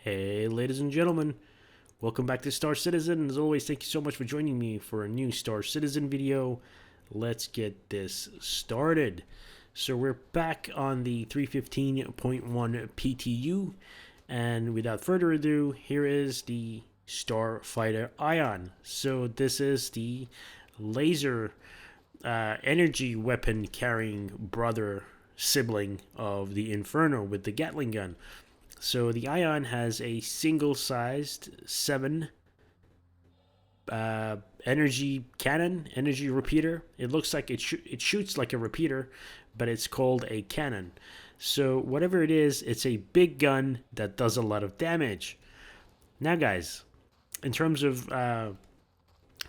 Hey, ladies and gentlemen, welcome back to Star Citizen. As always, thank you so much for joining me for a new Star Citizen video. Let's get this started. So we're back on the 315.1 PTU, and without further ado, here is the Starfighter Ion. So this is the laser energy weapon carrying brother sibling of the Inferno with the Gatling gun. So the Ion has a single-sized 7 energy cannon, energy repeater. It looks like it shoots like a repeater, but it's called a cannon. So whatever it is, it's a big gun that does a lot of damage. Now, guys, in terms of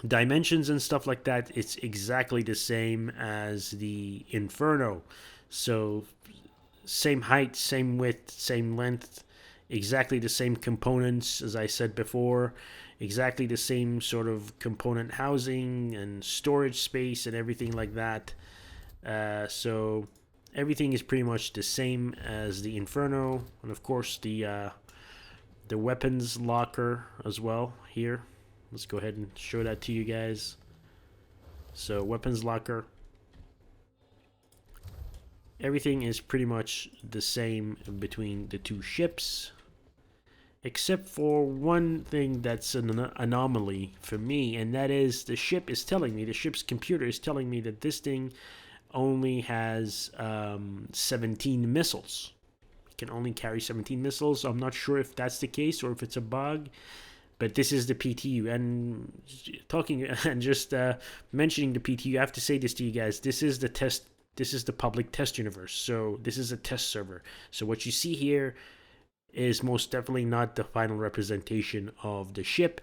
dimensions and stuff like that, it's exactly the same as the Inferno. So same height, same width, same length, exactly the same components as I said before, exactly the same sort of component housing and storage space and everything like that. So everything is pretty much the same as the Inferno, and of course the weapons locker as well here. Let's go ahead and show that to you guys. So weapons locker. Everything is pretty much the same between the two ships, except for one thing that's an anomaly for me, and that is the ship's computer is telling me that this thing only has 17 missiles. It can only carry 17 missiles. I'm not sure if that's the case or if it's a bug, but this is the PTU. And talking and just mentioning the PTU, I have to say this to you guys. This is the test. This is the public test universe, so this is a test server. So what you see here is most definitely not the final representation of the ship.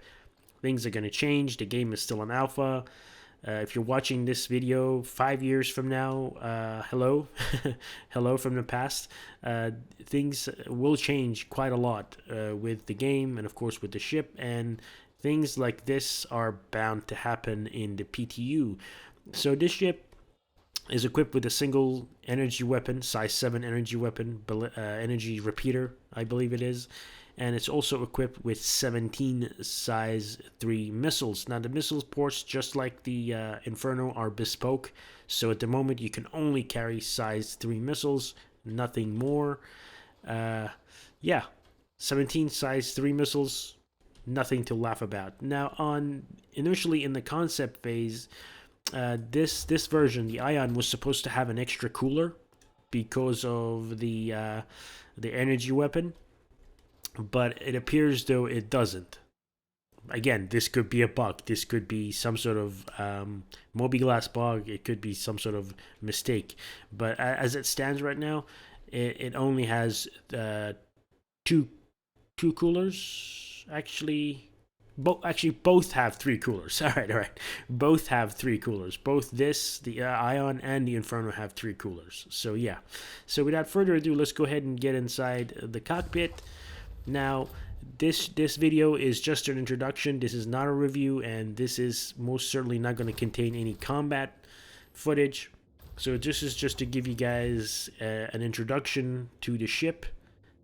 Things are going to change. The game is still in alpha. If you're watching this video 5 years from now, hello. Hello from the past. Things will change quite a lot with the game and, of course, with the ship. And things like this are bound to happen in the PTU. So this ship is equipped with a single energy weapon, size 7 energy weapon, energy repeater, I believe it is. And it's also equipped with 17 size 3 missiles. Now, the missiles ports, just like the Inferno, are bespoke. So at the moment, you can only carry size 3 missiles, nothing more. 17 size 3 missiles, nothing to laugh about. Now, initially in the concept phase, this version, the Ion, was supposed to have an extra cooler because of the energy weapon, but it appears though it doesn't. Again, this could be a bug. This could be some sort of Moby-Glass bug. It could be some sort of mistake. But as it stands right now, it only has two coolers. Both have 3 coolers. All right. Both have 3 coolers. Both the Ion and the Inferno have 3 coolers. So yeah. So without further ado, let's go ahead and get inside the cockpit. Now, this video is just an introduction. This is not a review, and this is most certainly not going to contain any combat footage. So this is just to give you guys an introduction to the ship.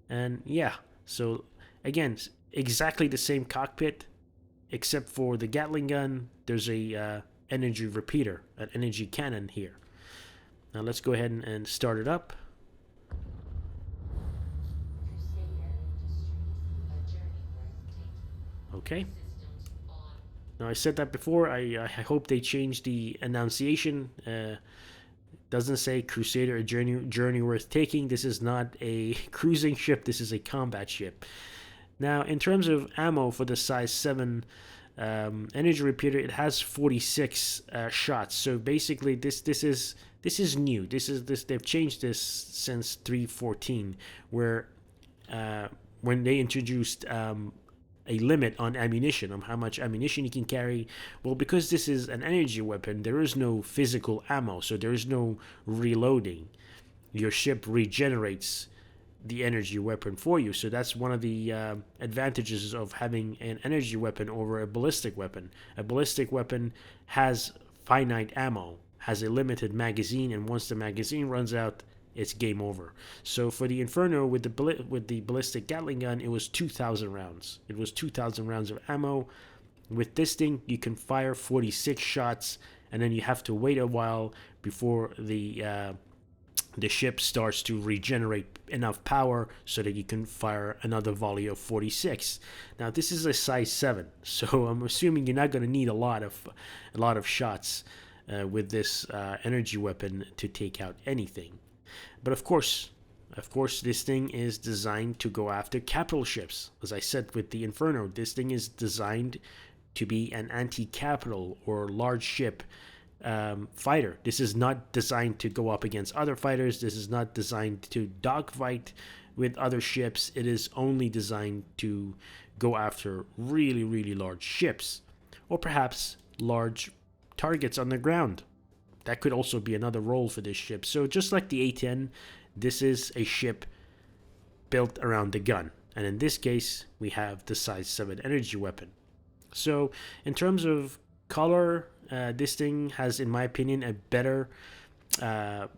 And yeah. So again, exactly the same cockpit, except for the Gatling gun. There's a energy repeater, an energy cannon here. Now let's go ahead and start it up. Okay. Now I said that before. I hope they change the enunciation. Doesn't say Crusader, a journey worth taking. This is not a cruising ship. This is a combat ship. Now, in terms of ammo for the size 7 energy repeater, it has 46 shots. So basically, this is new. They've changed this since 3.14, where when they introduced a limit on ammunition, on how much ammunition you can carry. Well, because this is an energy weapon, there is no physical ammo, so there is no reloading. Your ship regenerates the energy weapon for you. So that's one of the advantages of having an energy weapon over a ballistic weapon. A ballistic weapon has finite ammo, has a limited magazine, and once the magazine runs out, it's game over. So for the Inferno with the ballistic Gatling gun, it was 2,000 rounds. It was 2,000 rounds of ammo. With this thing, you can fire 46 shots, and then you have to wait a while before the ship starts to regenerate enough power so that you can fire another volley of 46. Now this is a size 7, so I'm assuming you're not going to need a lot of shots with this energy weapon to take out anything. But of course, this thing is designed to go after capital ships. As I said with the Inferno, this thing is designed to be an anti-capital or large ship fighter. This is not designed to go up against other fighters. This is not designed to dogfight with other ships. It is only designed to go after really, really large ships, or perhaps large targets on the ground. That could also be another role for this ship. So just like the A-10, this is a ship built around the gun. And in this case, we have the size 7 energy weapon. So in terms of color, this thing has, in my opinion, a better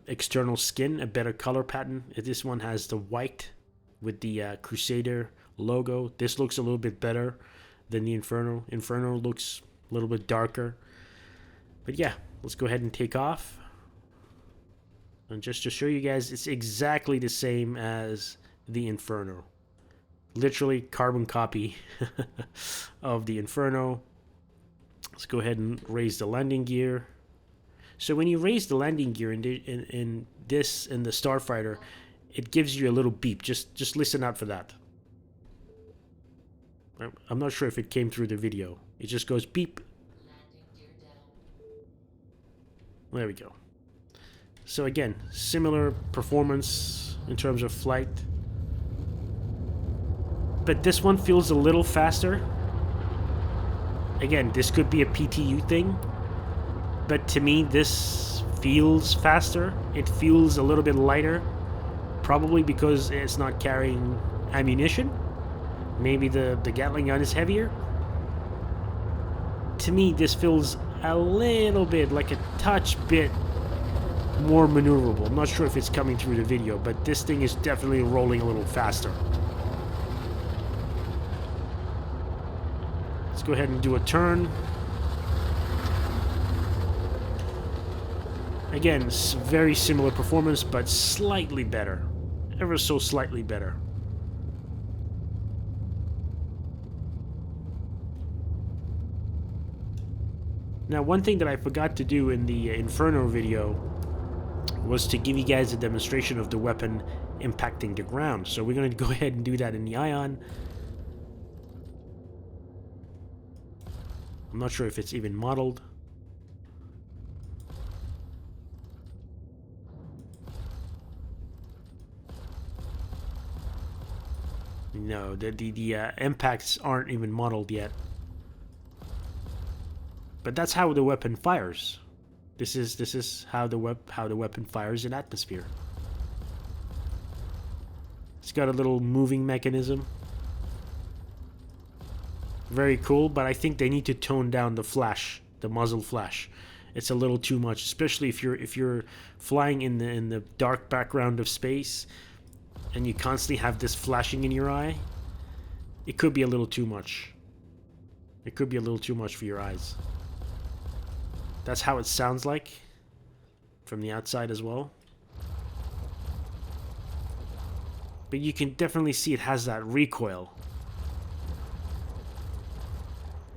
external skin, a better color pattern. This one has the white with the Crusader logo. This looks a little bit better than the Inferno. Inferno looks a little bit darker. But yeah, let's go ahead and take off. And just to show you guys, it's exactly the same as the Inferno. Literally carbon copy of the Inferno. Let's go ahead and raise the landing gear. So when you raise the landing gear in the Starfighter, it gives you a little beep. Just listen out for that. I'm not sure if it came through the video. It just goes beep. There we go. So again, similar performance in terms of flight. But this one feels a little faster. Again, this could be a PTU thing, but to me this feels faster. It feels a little bit lighter, probably because it's not carrying ammunition. Maybe the Gatling gun is heavier. To me, this feels a little bit, like a touch bit more maneuverable. I'm not sure if it's coming through the video, but this thing is definitely rolling a little faster. Let's go ahead and do a turn. Again, very similar performance, but slightly better. Ever so slightly better. Now, one thing that I forgot to do in the Inferno video was to give you guys a demonstration of the weapon impacting the ground. So we're going to go ahead and do that in the Ion. I'm not sure if it's even modeled. No, the impacts aren't even modeled yet. But that's how the weapon fires. This is how the weapon fires in atmosphere. It's got a little moving mechanism. Very cool, but I think they need to tone down the flash, the muzzle flash. It's a little too much, especially if you're flying in the dark background of space and you constantly have this flashing in your eye. It could be a little too much. It could be a little too much for your eyes. That's how it sounds like from the outside as well. But you can definitely see it has that recoil.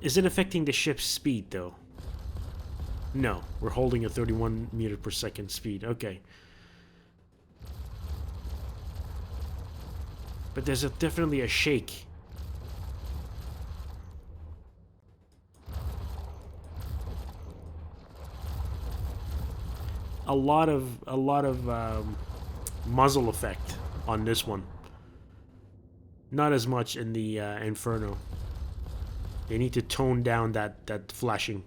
Is it affecting the ship's speed though? No, we're holding a 31 meter per second speed. Okay. But there's definitely a shake. A lot of muzzle effect on this one. Not as much in the Inferno. They need to tone down that flashing.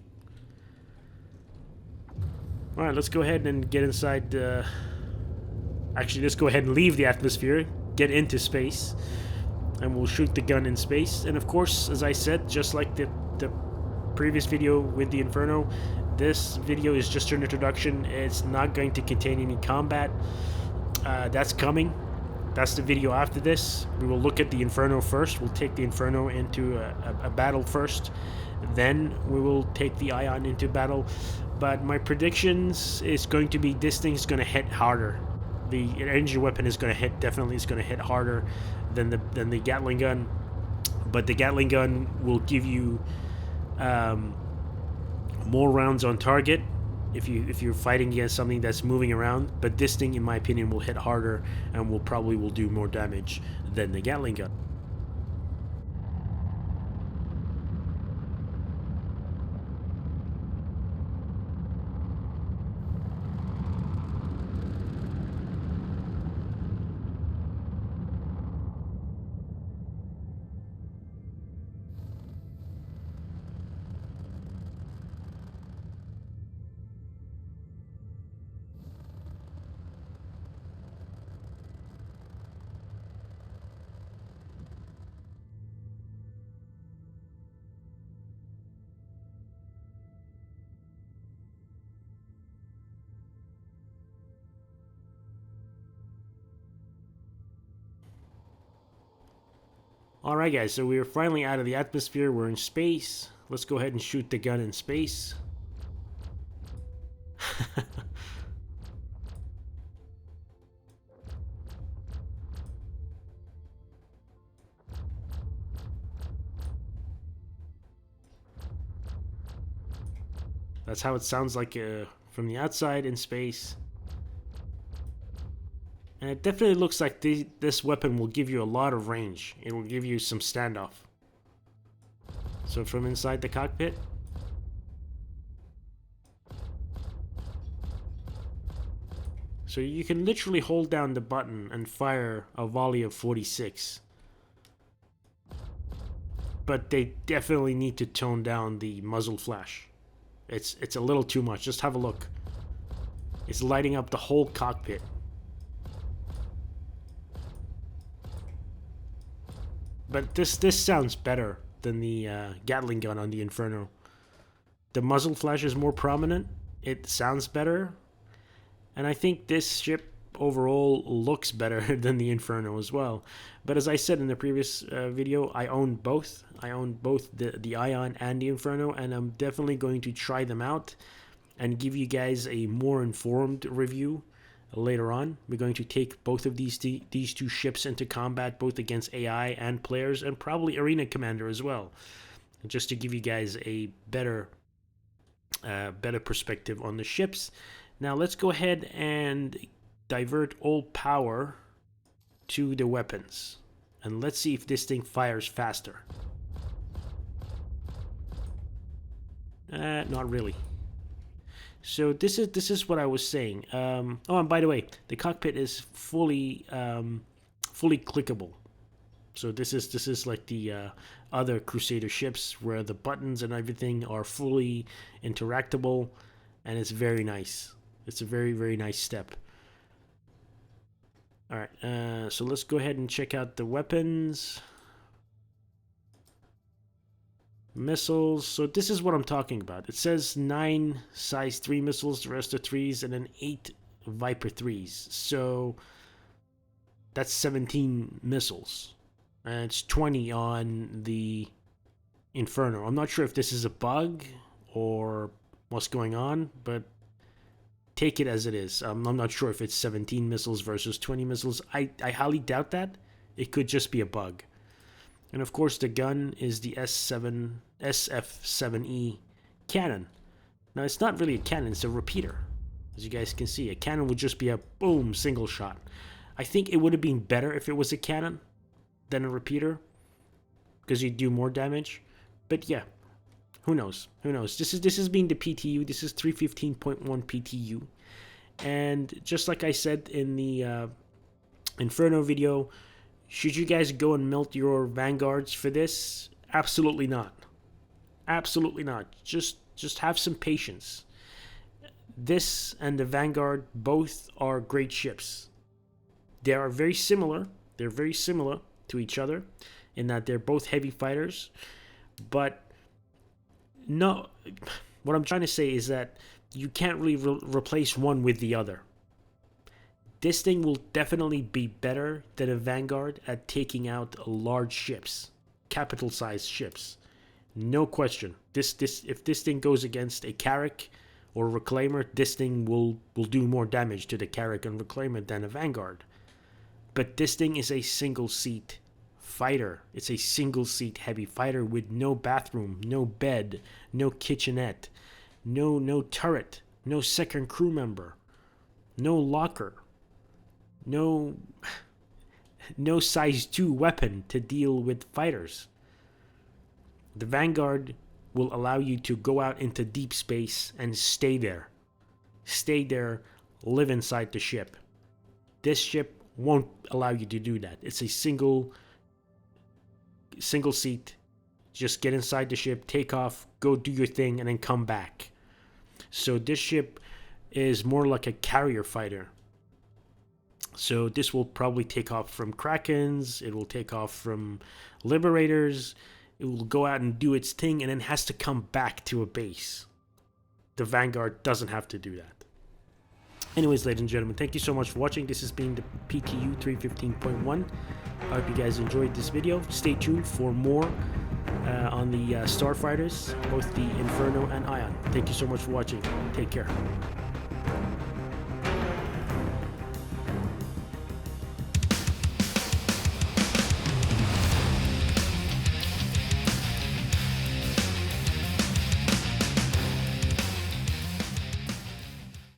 All right, let's go ahead and get inside. Actually, let's go ahead and leave the atmosphere, get into space, and we'll shoot the gun in space. And of course, as I said, just like the previous video with the Inferno, this video is just an introduction. It's not going to contain any combat. That's coming. That's the video after this. We will look at the Inferno first. We'll take the Inferno into a battle first. Then we will take the Ion into battle. But my predictions is going to be this thing's going to hit harder. The energy weapon is going to hit, definitely is going to hit harder than the Gatling gun. But the Gatling gun will give you more rounds on target if you're fighting against something that's moving around. But this thing, in my opinion, will hit harder and will do more damage than the Gatling gun. Alright guys, so we're finally out of the atmosphere, we're in space. Let's go ahead and shoot the gun in space. That's how it sounds like from the outside in space. And it definitely looks like this weapon will give you a lot of range. It will give you some standoff. So from inside the cockpit. So you can literally hold down the button and fire a volley of 46. But they definitely need to tone down the muzzle flash. It's a little too much. Just have a look. It's lighting up the whole cockpit. But this sounds better than the Gatling gun on the Inferno. The muzzle flash is more prominent. It sounds better. And I think this ship overall looks better than the Inferno as well. But as I said in the previous video, I own both. I own both the Ion and the Inferno, and I'm definitely going to try them out and give you guys a more informed review later on. We're going to take both of these two ships into combat, both against AI and players, and probably Arena Commander as well, just to give you guys a better perspective on the ships. Now let's go ahead and divert all power to the weapons, and let's see if this thing fires faster. Not really. So this is what I was saying. Oh, and by the way, the cockpit is fully clickable. So this is like the other Crusader ships where the buttons and everything are fully interactable, and it's very nice. It's a very, very nice step. All right, so let's go ahead and check out the weapons. Missiles. So this is what I'm talking about. It says 9 size 3 missiles, the rest are 3s, and then 8 Viper 3s. So that's 17 missiles. And it's 20 on the Inferno. I'm not sure if this is a bug or what's going on, but take it as it is. I'm not sure if it's 17 missiles versus 20 missiles. I highly doubt that. It could just be a bug. And of course the gun is the SF7E cannon. Now it's not really a cannon, it's a repeater. As you guys can see, a cannon would just be a boom, single shot. I think it would have been better if it was a cannon than a repeater, because you'd do more damage. But yeah, who knows? Who knows? This is being the PTU. This is 315.1 PTU. And just like I said in the Inferno video, should you guys go and melt your Vanguards for this? Absolutely not. Absolutely not. Just have some patience. This and the Vanguard both are great ships. They are very similar. They're very similar to each other in that they're both heavy fighters. But no, what I'm trying to say is that you can't really replace one with the other. This thing will definitely be better than a Vanguard at taking out large ships, capital sized ships. No question. If this thing goes against a Carrack or Reclaimer, this thing will do more damage to the Carrack and Reclaimer than a Vanguard. But this thing is a single seat fighter. It's a single seat heavy fighter with no bathroom, no bed, no kitchenette, no turret, no second crew member, no locker, no size 2 weapon to deal with fighters. The Vanguard will allow you to go out into deep space and stay there. Stay there, live inside the ship. This ship won't allow you to do that. It's a single seat. Just get inside the ship, take off, go do your thing, and then come back. So this ship is more like a carrier fighter. So this will probably take off from Krakens, it will take off from Liberators, it will go out and do its thing and then has to come back to a base. The Vanguard doesn't have to do that. Anyways, ladies and gentlemen, thank you so much for watching. This has been the PTU 315.1. I hope you guys enjoyed this video. Stay tuned for more on the Starfighters, both the Inferno and Ion. Thank you so much for watching. Take care.